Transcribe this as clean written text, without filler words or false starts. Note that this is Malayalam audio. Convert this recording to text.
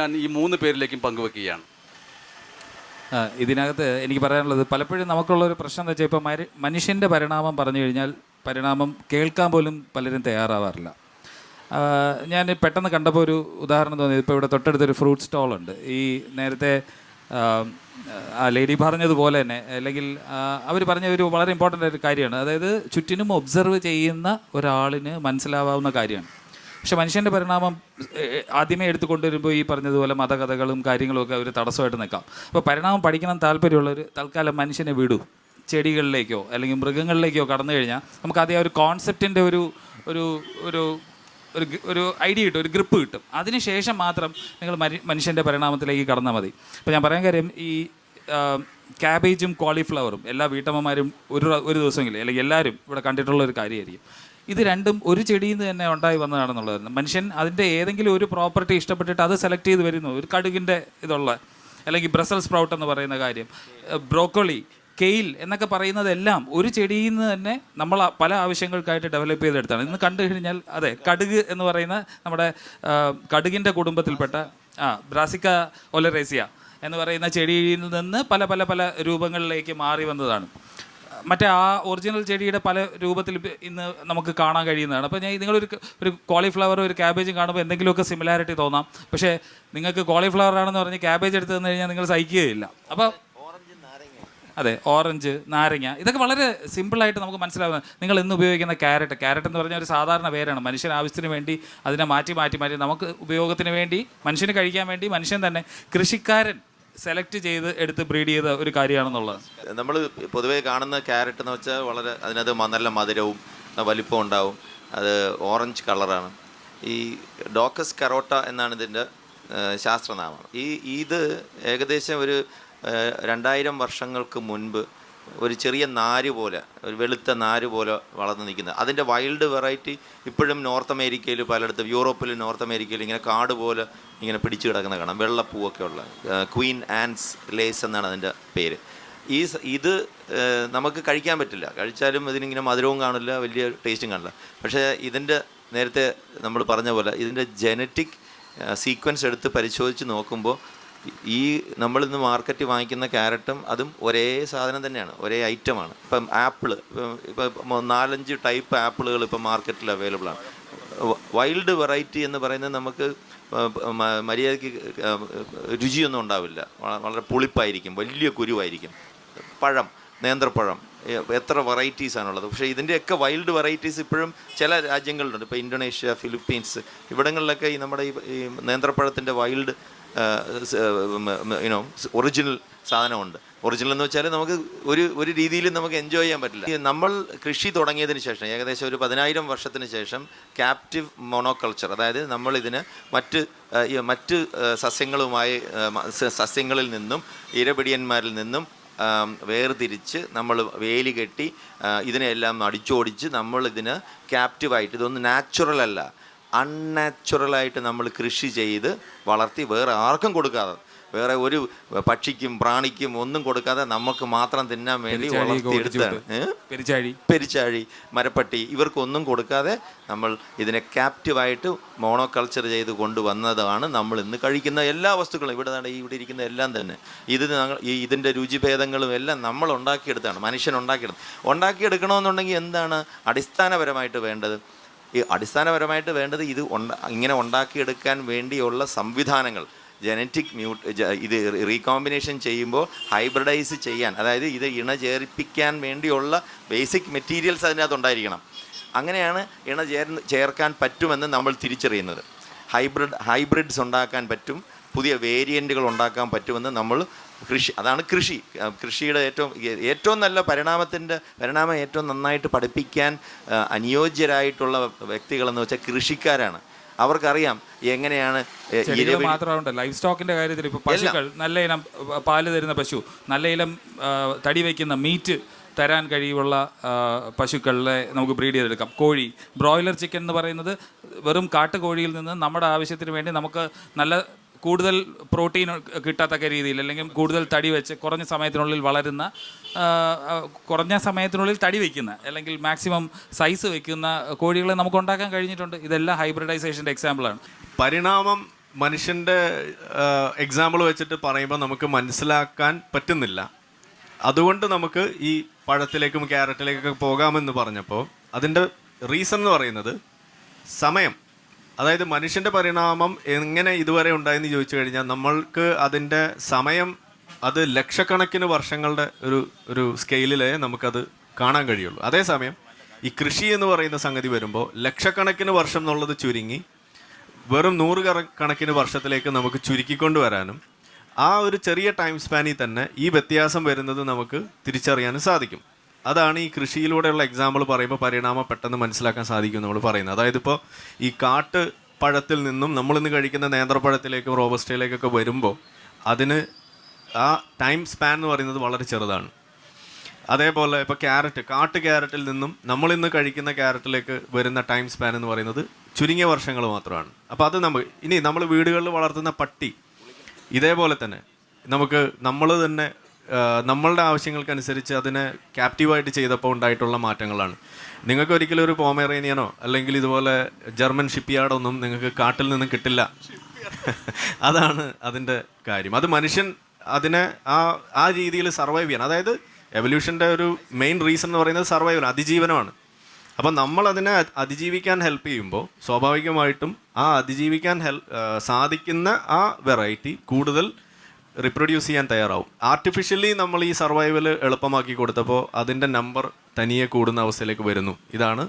ഞാൻ ഈ 3 പേരിലേക്കും പങ്കുവെക്കുകയാണ്. ഇതിനകത്ത് എനിക്ക് പറയാനുള്ളത്, പലപ്പോഴും നമുക്കുള്ളൊരു പ്രശ്നം എന്ന് വെച്ചാൽ, ഇപ്പോൾ മനുഷ്യൻ്റെ പരിണാമം പറഞ്ഞു കഴിഞ്ഞാൽ പരിണാമം കേൾക്കാൻ പോലും പലരും തയ്യാറാവാറില്ല. ഞാൻ പെട്ടെന്ന് കണ്ടപ്പോൾ ഒരു ഉദാഹരണം തോന്നിയത്, ഇപ്പോൾ ഇവിടെ തൊട്ടടുത്തൊരു ഫ്രൂട്ട് സ്റ്റോളുണ്ട്. ഈ നേരത്തെ ആ ലേഡി പറഞ്ഞതുപോലെ തന്നെ, അല്ലെങ്കിൽ അവർ പറഞ്ഞ ഒരു വളരെ ഇമ്പോർട്ടൻ്റ് ഒരു കാര്യമാണ്. അതായത് ചുറ്റിനും ഒബ്സർവ് ചെയ്യുന്ന ഒരാളിന് മനസ്സിലാവാവുന്ന കാര്യമാണ്. പക്ഷെ മനുഷ്യൻ്റെ പരിണാമം ആദ്യമേ എടുത്തുകൊണ്ടുവരുമ്പോൾ ഈ പറഞ്ഞതുപോലെ മതകഥകളും കാര്യങ്ങളും ഒക്കെ ഒരു തടസ്സമായിട്ട് നിൽക്കാം. അപ്പോൾ പരിണാമം പഠിക്കണം താല്പര്യമുള്ളവർ തൽക്കാലം മനുഷ്യനെ വിടൂ. ചെടികളിലേക്കോ അല്ലെങ്കിൽ മൃഗങ്ങളിലേക്കോ കടന്നു കഴിഞ്ഞാൽ നമുക്ക് ആദ്യം ഒരു കോൺസെപ്റ്റിൻ്റെ ഒരു ഒരു ഒരു ഒരു ഐഡിയ കിട്ടും, ഒരു ഗ്രിപ്പ് കിട്ടും. അതിനുശേഷം മാത്രം നിങ്ങൾ മനുഷ്യൻ്റെ പരിണാമത്തിലേക്ക് കടന്നാൽ മതി. ഇപ്പോൾ ഞാൻ പറയാൻ കാര്യം, ഈ ക്യാബേജും കോളിഫ്ലവറും എല്ലാ വീട്ടമ്മമാരും ഒരു ദിവസമെങ്കിലും അല്ലെങ്കിൽ എല്ലാവരും ഇവിടെ കണ്ടിട്ടുള്ള ഒരു കാര്യമായിരിക്കും. ഇത് രണ്ടും ഒരു ചെടിയിൽ നിന്ന് തന്നെ ഉണ്ടായി വന്നതാണെന്നുള്ളതായിരുന്നു. മനുഷ്യൻ അതിൻ്റെ ഏതെങ്കിലും ഒരു പ്രോപ്പർട്ടി ഇഷ്ടപ്പെട്ടിട്ട് അത് സെലക്ട് ചെയ്ത് വരുന്നു. ഒരു കടുകിൻ്റെ ഇതുള്ള, അല്ലെങ്കിൽ ബ്രസൽ സ്പ്രൗട്ട് എന്ന് പറയുന്ന കാര്യം, ബ്രോക്കോളി, കെയിൽ എന്നൊക്കെ പറയുന്നതെല്ലാം ഒരു ചെടിയിൽ നിന്ന് തന്നെ നമ്മൾ പല ആവശ്യങ്ങൾക്കായിട്ട് ഡെവലപ്പ് ചെയ്തെടുത്താണ്. ഇന്ന് കണ്ടു കഴിഞ്ഞാൽ അതെ, കടുക് എന്ന് പറയുന്ന നമ്മുടെ കടുകിൻ്റെ കുടുംബത്തിൽപ്പെട്ട ബ്രാസിക്ക ഒലറേസിയ എന്ന് പറയുന്ന ചെടിയിൽ നിന്ന് പല പല പല രൂപങ്ങളിലേക്ക് മാറി വന്നതാണ്. മറ്റേ ആ ഒറിജിനൽ ചെടിയുടെ പല രൂപത്തിൽ ഇന്ന് നമുക്ക് കാണാൻ കഴിയുന്നതാണ്. അപ്പോൾ ഞാൻ നിങ്ങളൊരു കോളിഫ്ലവറും ഒരു ക്യാബേജും കാണുമ്പോൾ എന്തെങ്കിലുമൊക്കെ സിമിലാരിറ്റി തോന്നാം. പക്ഷേ നിങ്ങൾക്ക് കോളിഫ്ലവർ ആണെന്ന് പറഞ്ഞ് ക്യാബേജ് എടുത്ത് തന്നു കഴിഞ്ഞാൽ നിങ്ങൾ സഹിക്കുകയില്ല. അപ്പോൾ അതെ, ഓറഞ്ച്, നാരങ്ങ, ഇതൊക്കെ വളരെ സിമ്പിളായിട്ട് നമുക്ക് മനസ്സിലാവുന്നത്. നിങ്ങൾ ഇന്ന് ഉപയോഗിക്കുന്ന ക്യാരറ്റ് എന്ന് പറഞ്ഞ ഒരു സാധാരണ പേരാണ്. മനുഷ്യൻ ആവശ്യത്തിന് വേണ്ടി അതിനെ മാറ്റി നമുക്ക് ഉപയോഗത്തിന് വേണ്ടി, മനുഷ്യന് കഴിക്കാൻ വേണ്ടി മനുഷ്യൻ തന്നെ, കൃഷിക്കാരൻ സെലക്ട് ചെയ്ത് എടുത്ത് ബ്രീഡ് ചെയ്ത ഒരു കാര്യമാണെന്നുള്ളത്. നമ്മൾ പൊതുവേ കാണുന്ന ക്യാരറ്റ് എന്ന് വെച്ചാൽ വളരെ അതിനകത്ത് നല്ല മധുരവും വലിപ്പം ഉണ്ടാവും. അത് ഓറഞ്ച് കളറാണ്. ഈ ഡോക്കസ് കറോട്ട എന്നാണ് ഇതിൻ്റെ ശാസ്ത്രനാമം. ഇത് ഏകദേശം ഒരു 2000 വർഷങ്ങൾക്ക് മുൻപ് ഒരു ചെറിയ നാര് പോലെ, ഒരു വെളുത്ത നാര് പോലെ വളർന്നു നിൽക്കുന്നത്. അതിൻ്റെ വൈൽഡ് വെറൈറ്റി ഇപ്പോഴും നോർത്ത് അമേരിക്കയിൽ പലയിടത്തും, യൂറോപ്പിലും നോർത്ത് അമേരിക്കയിലും ഇങ്ങനെ കാട് പോലെ ഇങ്ങനെ പിടിച്ചു കിടക്കുന്ന കാണാം. വെള്ളപ്പൂവൊക്കെ ഉള്ള ക്വീൻ ആൻസ് ലേസ് എന്നാണ് അതിൻ്റെ പേര്. ഇത് നമുക്ക് കഴിക്കാൻ പറ്റില്ല. കഴിച്ചാലും ഇതിനിങ്ങനെ മധുരവും കാണില്ല, വലിയ ടേസ്റ്റും കാണില്ല. പക്ഷേ ഇതിൻ്റെ നേരത്തെ നമ്മൾ പറഞ്ഞ പോലെ ഇതിൻ്റെ ജനറ്റിക് സീക്വൻസ് എടുത്ത് പരിശോധിച്ച് നോക്കുമ്പോൾ നമ്മളിന്ന് മാർക്കറ്റിൽ വാങ്ങിക്കുന്ന ക്യാരറ്റും അതും ഒരേ സാധനം തന്നെയാണ്, ഒരേ ഐറ്റമാണ്. ഇപ്പം ആപ്പിള്, ഇപ്പം 4-5 ടൈപ്പ് ആപ്പിളുകൾ ഇപ്പം മാർക്കറ്റിൽ അവൈലബിൾ ആണ്. വൈൽഡ് വെറൈറ്റി എന്ന് പറയുന്നത് നമുക്ക് മര്യാദയ്ക്ക് രുചിയൊന്നും ഉണ്ടാവില്ല. വളരെ പുളിപ്പായിരിക്കും, വലിയ കുരുവായിരിക്കും. പഴം, നേന്ത്രപ്പഴം, എത്ര വെറൈറ്റീസാണുള്ളത്. പക്ഷേ ഇതിൻ്റെയൊക്കെ വൈൽഡ് വെറൈറ്റീസ് ഇപ്പോഴും ചില രാജ്യങ്ങളിലുണ്ട്. ഇപ്പോൾ ഇന്തോനേഷ്യ, ഫിലിപ്പീൻസ്, ഇവിടങ്ങളിലൊക്കെ നമ്മുടെ ഈ നേന്ത്രപ്പഴത്തിൻ്റെ വൈൽഡ് ഒറിജിനൽ സാധനമുണ്ട്. ഒറിജിനൽ എന്ന് വെച്ചാൽ നമുക്ക് ഒരു രീതിയിലും നമുക്ക് എൻജോയ് ചെയ്യാൻ പറ്റില്ല. നമ്മൾ കൃഷി തുടങ്ങിയതിന് ശേഷം ഏകദേശം ഒരു 10,000 വർഷത്തിന് ശേഷം ക്യാപ്റ്റീവ് മോണോകൾച്ചർ, അതായത് നമ്മളിതിന് മറ്റ് സസ്യങ്ങളിൽ നിന്നും ഇരപിടിയന്മാരിൽ നിന്നും വേർതിരിച്ച് നമ്മൾ വേലി കെട്ടി ഇതിനെല്ലാം അടിച്ചോടിച്ച് നമ്മളിതിന് ക്യാപ്റ്റീവായിട്ട്, ഇതൊന്നും നാച്ചുറൽ അല്ല, അൺനാച്ചുറലായിട്ട് നമ്മൾ കൃഷി ചെയ്ത് വളർത്തി വേറെ ആർക്കും കൊടുക്കാതെ, വേറെ ഒരു പക്ഷിക്കും പ്രാണിക്കും ഒന്നും കൊടുക്കാതെ നമുക്ക് മാത്രം തിന്നാൻ വേണ്ടി വളർത്തിയെടുത്താണ്. പെരിച്ചാഴി, മരപ്പട്ടി, ഇവർക്കൊന്നും കൊടുക്കാതെ നമ്മൾ ഇതിനെ ക്യാപ്റ്റീവായിട്ട് മോണോകൾച്ചർ ചെയ്ത് കൊണ്ടുവന്നതാണ് നമ്മൾ ഇന്ന് കഴിക്കുന്ന എല്ലാ വസ്തുക്കളും. ഇവിടെ ഇരിക്കുന്ന എല്ലാം തന്നെ ഇതിൻ്റെ രുചിഭേദങ്ങളും എല്ലാം നമ്മൾ ഉണ്ടാക്കിയെടുത്താണ്, മനുഷ്യൻ ഉണ്ടാക്കിയെടുക്കണമെന്നുണ്ടെങ്കിൽ എന്താണ് അടിസ്ഥാനപരമായിട്ട് വേണ്ടത്? അടിസ്ഥാനപരമായിട്ട് വേണ്ടത് ഇങ്ങനെ ഉണ്ടാക്കിയെടുക്കാൻ വേണ്ടിയുള്ള സംവിധാനങ്ങൾ, ജനറ്റിക് ഇത് റീകോമ്പിനേഷൻ ചെയ്യുമ്പോൾ ഹൈബ്രിഡൈസ് ചെയ്യാൻ, അതായത് ഇത് ഇണചേർപ്പിക്കാൻ വേണ്ടിയുള്ള ബേസിക് മെറ്റീരിയൽസ് അതിനകത്ത് ഉണ്ടായിരിക്കണം. അങ്ങനെയാണ് ചേർക്കാൻ പറ്റുമെന്ന് നമ്മൾ തിരിച്ചറിയുന്നത്. ഹൈബ്രിഡ്സ് ഉണ്ടാക്കാൻ പറ്റും, പുതിയ വേരിയൻറ്റുകൾ ഉണ്ടാക്കാൻ പറ്റുമെന്ന് നമ്മൾ അതാണ് കൃഷിയുടെ ഏറ്റവും നല്ല പരിണാമം ഏറ്റവും നന്നായിട്ട് പഠിപ്പിക്കാൻ അനുയോജ്യരായിട്ടുള്ള വ്യക്തികളെന്ന് വെച്ചാൽ കൃഷിക്കാരാണ്. അവർക്കറിയാം എങ്ങനെയാണ്. മാത്രമല്ല, ലൈഫ് സ്റ്റോക്കിന്റെ കാര്യത്തിൽ ഇപ്പോൾ പശുക്കൾ, നല്ല ഇനം പാല് തരുന്ന പശു, നല്ല ഇനം തടി വയ്ക്കുന്ന മീറ്റ് തരാൻ കഴിവുള്ള പശുക്കളെ നമുക്ക് ബ്രീഡ് ചെയ്തെടുക്കാം. കോഴി, ബ്രോയിലർ ചിക്കൻ എന്ന് പറയുന്നത് വെറും കാട്ടുകോഴിയിൽ നിന്ന് നമ്മുടെ ആവശ്യത്തിന് വേണ്ടി നമുക്ക് നല്ല കൂടുതൽ പ്രോട്ടീൻ കിട്ടാത്തക്ക രീതിയിൽ, അല്ലെങ്കിൽ കൂടുതൽ തടി വെച്ച് കുറഞ്ഞ സമയത്തിനുള്ളിൽ വളരുന്ന, കുറഞ്ഞ സമയത്തിനുള്ളിൽ തടി വയ്ക്കുന്ന, അല്ലെങ്കിൽ മാക്സിമം സൈസ് വയ്ക്കുന്ന കോഴികളെ നമുക്ക് ഉണ്ടാക്കാൻ കഴിഞ്ഞിട്ടുണ്ട്. ഇതെല്ലാം ഹൈബ്രിഡൈസേഷൻ്റെ എക്സാമ്പിളാണ്. പരിണാമം മനുഷ്യൻ്റെ എക്സാമ്പിൾ വെച്ചിട്ട് പറയുമ്പോൾ നമുക്ക് മനസ്സിലാക്കാൻ പറ്റുന്നില്ല. അതുകൊണ്ട് നമുക്ക് ഈ പഴത്തിലേക്കും ക്യാരറ്റിലേക്കൊക്കെ പോകാമെന്ന് പറഞ്ഞപ്പോൾ അതിൻ്റെ റീസൺ എന്ന് പറയുന്നത് സമയം. അതായത് മനുഷ്യൻ്റെ പരിണാമം എങ്ങനെ ഇതുവരെ ഉണ്ടായെന്ന് ചോദിച്ചു കഴിഞ്ഞാൽ നമ്മൾക്ക് അതിൻ്റെ സമയം അത് ലക്ഷക്കണക്കിന് വർഷങ്ങളുടെ ഒരു സ്കെയിലിലേ നമുക്കത് കാണാൻ കഴിയുള്ളൂ. അതേസമയം ഈ കൃഷി എന്ന് പറയുന്ന സംഗതി വരുമ്പോൾ ലക്ഷക്കണക്കിന് വർഷം എന്നുള്ളത് ചുരുങ്ങി വെറും 100 കണക്കിന് വർഷത്തിലേക്ക് നമുക്ക് ചുരുക്കിക്കൊണ്ട് വരാനും ആ ഒരു ചെറിയ ടൈം സ്പാനിൽ തന്നെ ഈ വ്യത്യാസം വരുന്നത് നമുക്ക് തിരിച്ചറിയാനും സാധിക്കും. അതാണ് ഈ കൃഷിയിലൂടെയുള്ള എക്സാമ്പിൾ പറയുമ്പോൾ പരിണാമം പെട്ടെന്ന് മനസ്സിലാക്കാൻ സാധിക്കും നമ്മൾ പറയുന്നത്. അതായത് ഇപ്പോൾ ഈ കാട്ട് പഴത്തിൽ നിന്നും നമ്മളിന്ന് കഴിക്കുന്ന നേന്ത്രപ്പഴത്തിലേക്കും റോബസ്റ്റയിലേക്കൊക്കെ വരുമ്പോൾ അതിന് ആ ടൈം സ്പാൻ എന്ന് പറയുന്നത് വളരെ ചെറുതാണ്. അതേപോലെ ഇപ്പോൾ കാട്ട് ക്യാരറ്റിൽ നിന്നും നമ്മളിന്ന് കഴിക്കുന്ന ക്യാരറ്റിലേക്ക് വരുന്ന ടൈം സ്പാൻ എന്ന് പറയുന്നത് ചുരുങ്ങിയ വർഷങ്ങൾ മാത്രമാണ്. അപ്പോൾ അത് നമ്മൾ വീടുകളിൽ വളർത്തുന്ന പട്ടി ഇതേപോലെ തന്നെ നമ്മൾ തന്നെ നമ്മളുടെ ആവശ്യങ്ങൾക്കനുസരിച്ച് അതിനെ ക്യാപ്റ്റീവായിട്ട് ചെയ്തപ്പോൾ ഉണ്ടായിട്ടുള്ള മാറ്റങ്ങളാണ്. നിങ്ങൾക്ക് ഒരിക്കലും ഒരു പോമേറേനിയനോ അല്ലെങ്കിൽ ഇതുപോലെ ജർമ്മൻ ഷിപ്പ്യാർഡോ ഒന്നും നിങ്ങൾക്ക് കാട്ടിൽ നിന്നും കിട്ടില്ല. അതാണ് അതിൻ്റെ കാര്യം. അത് മനുഷ്യൻ അതിനെ ആ രീതിയിൽ സർവൈവ് ചെയ്യണം. അതായത് എവല്യൂഷൻ്റെ ഒരു മെയിൻ റീസൺ എന്ന് പറയുന്നത് സർവൈവൽ, അതിജീവനമാണ്. അപ്പം നമ്മളതിനെ അതിജീവിക്കാൻ ഹെൽപ്പ് ചെയ്യുമ്പോൾ സ്വാഭാവികമായിട്ടും ആ അതിജീവിക്കാൻ സാധിക്കുന്ന ആ വെറൈറ്റി കൂടുതൽ റിപ്രൊഡ്യൂസ് ചെയ്യാൻ തയ്യാറാവും. ആർട്ടിഫിഷ്യലി നമ്മൾ ഈ സർവൈവൽ എളുപ്പമാക്കി കൊടുത്തപ്പോൾ അതിൻ്റെ നമ്പർ തനിയെ കൂടുന്ന അവസ്ഥയിലേക്ക് വരുന്നു. ഇതാണ്